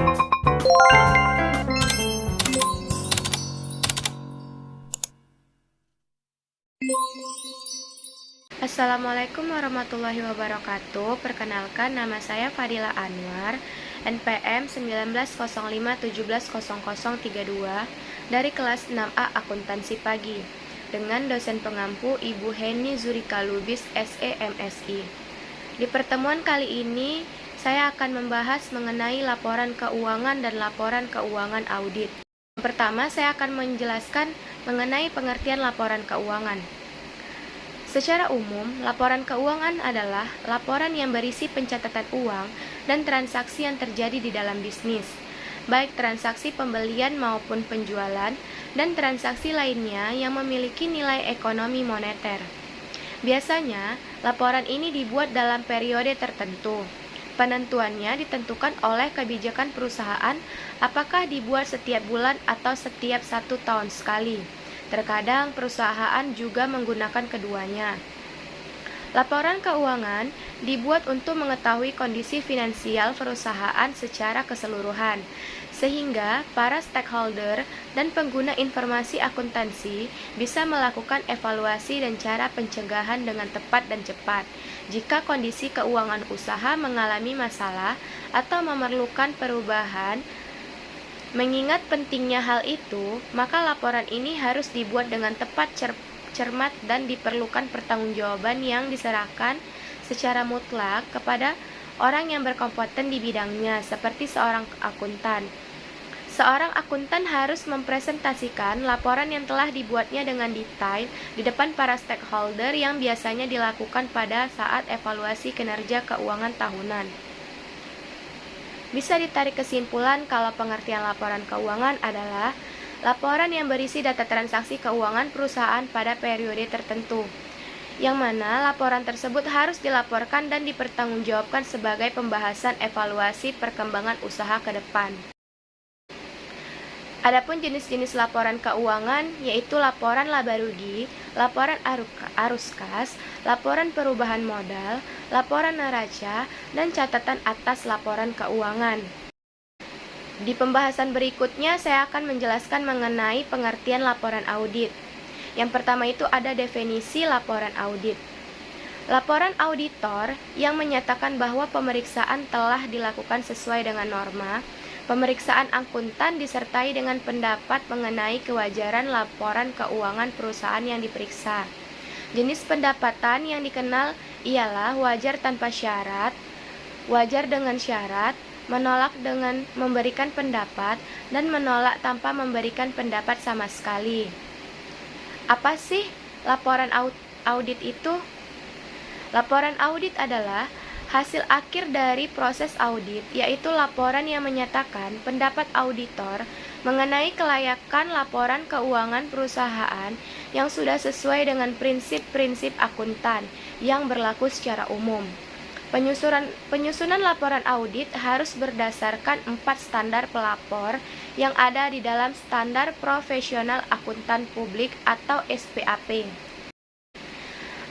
Assalamualaikum warahmatullahi wabarakatuh. Perkenalkan, nama saya Fadila Anwar, NPM 1905170032 dari kelas 6A Akuntansi Pagi, dengan dosen pengampu Ibu Heni Zurika Lubis, SE MSI. Di pertemuan kali ini, saya akan membahas mengenai laporan keuangan dan laporan keuangan audit. Pertama, saya akan menjelaskan mengenai pengertian laporan keuangan. Secara umum, laporan keuangan adalah laporan yang berisi pencatatan uang dan transaksi yang terjadi di dalam bisnis, baik transaksi pembelian maupun penjualan, dan transaksi lainnya yang memiliki nilai ekonomi moneter. Biasanya, laporan ini dibuat dalam periode tertentu. Penentuannya ditentukan oleh kebijakan perusahaan, apakah dibuat setiap bulan atau setiap 1 tahun sekali. Terkadang perusahaan juga menggunakan keduanya. Laporan keuangan dibuat untuk mengetahui kondisi finansial perusahaan secara keseluruhan, sehingga para stakeholder dan pengguna informasi akuntansi bisa melakukan evaluasi dan cara pencegahan dengan tepat dan cepat. Jika kondisi keuangan usaha mengalami masalah atau memerlukan perubahan, mengingat pentingnya hal itu, maka laporan ini harus dibuat dengan tepat, cermat, dan diperlukan pertanggungjawaban yang diserahkan secara mutlak kepada orang yang berkompeten di bidangnya, seperti seorang akuntan. Seorang akuntan harus mempresentasikan laporan yang telah dibuatnya dengan detail di depan para stakeholder yang biasanya dilakukan pada saat evaluasi kinerja keuangan tahunan. Bisa ditarik kesimpulan kalau pengertian laporan keuangan adalah laporan yang berisi data transaksi keuangan perusahaan pada periode tertentu, yang mana laporan tersebut harus dilaporkan dan dipertanggungjawabkan sebagai pembahasan evaluasi perkembangan usaha ke depan. Adapun jenis-jenis laporan keuangan yaitu laporan laba rugi, laporan arus kas, laporan perubahan modal, laporan neraca, dan catatan atas laporan keuangan. Di pembahasan berikutnya saya akan menjelaskan mengenai pengertian laporan audit. Yang pertama itu ada definisi laporan audit. Laporan auditor yang menyatakan bahwa pemeriksaan telah dilakukan sesuai dengan norma. Pemeriksaan akuntan disertai dengan pendapat mengenai kewajaran laporan keuangan perusahaan yang diperiksa. Jenis pendapatan yang dikenal ialah wajar tanpa syarat, wajar dengan syarat, menolak dengan memberikan pendapat, dan menolak tanpa memberikan pendapat sama sekali. Apa sih laporan audit itu? Laporan audit adalah hasil akhir dari proses audit, yaitu laporan yang menyatakan pendapat auditor mengenai kelayakan laporan keuangan perusahaan yang sudah sesuai dengan prinsip-prinsip akuntan yang berlaku secara umum. Penyusunan laporan audit harus berdasarkan 4 standar pelapor yang ada di dalam Standar Profesional Akuntan Publik atau SPAP.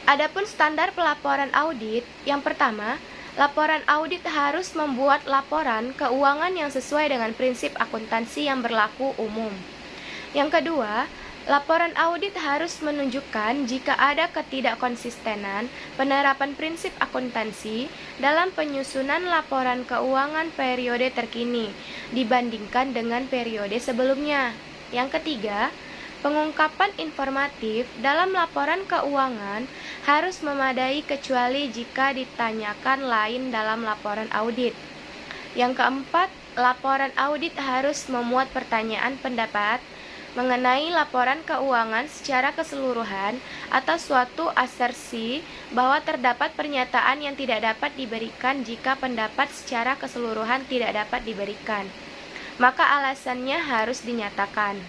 Adapun standar pelaporan audit, yang pertama, laporan audit harus membuat laporan keuangan yang sesuai dengan prinsip akuntansi yang berlaku umum. Yang kedua, laporan audit harus menunjukkan jika ada ketidakkonsistenan penerapan prinsip akuntansi dalam penyusunan laporan keuangan periode terkini dibandingkan dengan periode sebelumnya. Yang ketiga, pengungkapan informatif dalam laporan keuangan harus memadai kecuali jika ditanyakan lain dalam laporan audit. Yang keempat, laporan audit harus memuat pertanyaan pendapat mengenai laporan keuangan secara keseluruhan atau suatu asersi bahwa terdapat pernyataan yang tidak dapat diberikan jika pendapat secara keseluruhan tidak dapat diberikan, maka alasannya harus dinyatakan.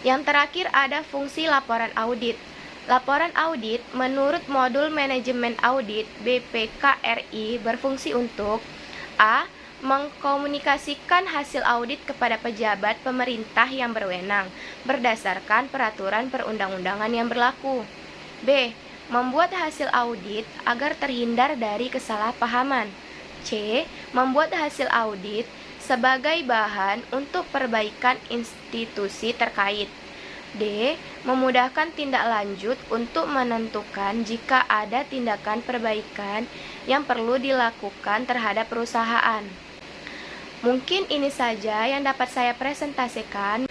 Yang terakhir ada fungsi laporan audit. Laporan audit menurut modul manajemen audit BPKRI berfungsi untuk A. Mengkomunikasikan hasil audit kepada pejabat pemerintah yang berwenang berdasarkan peraturan perundang-undangan yang berlaku. B. Membuat hasil audit agar terhindar dari kesalahpahaman. C. Membuat hasil audit sebagai bahan untuk perbaikan institusi terkait. D. Memudahkan tindak lanjut untuk menentukan jika ada tindakan perbaikan yang perlu dilakukan terhadap perusahaan. Mungkin ini saja yang dapat saya presentasikan.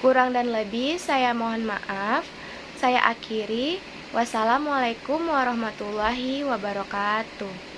Kurang dan lebih saya mohon maaf. Saya akhiri. Wassalamualaikum warahmatullahi wabarakatuh.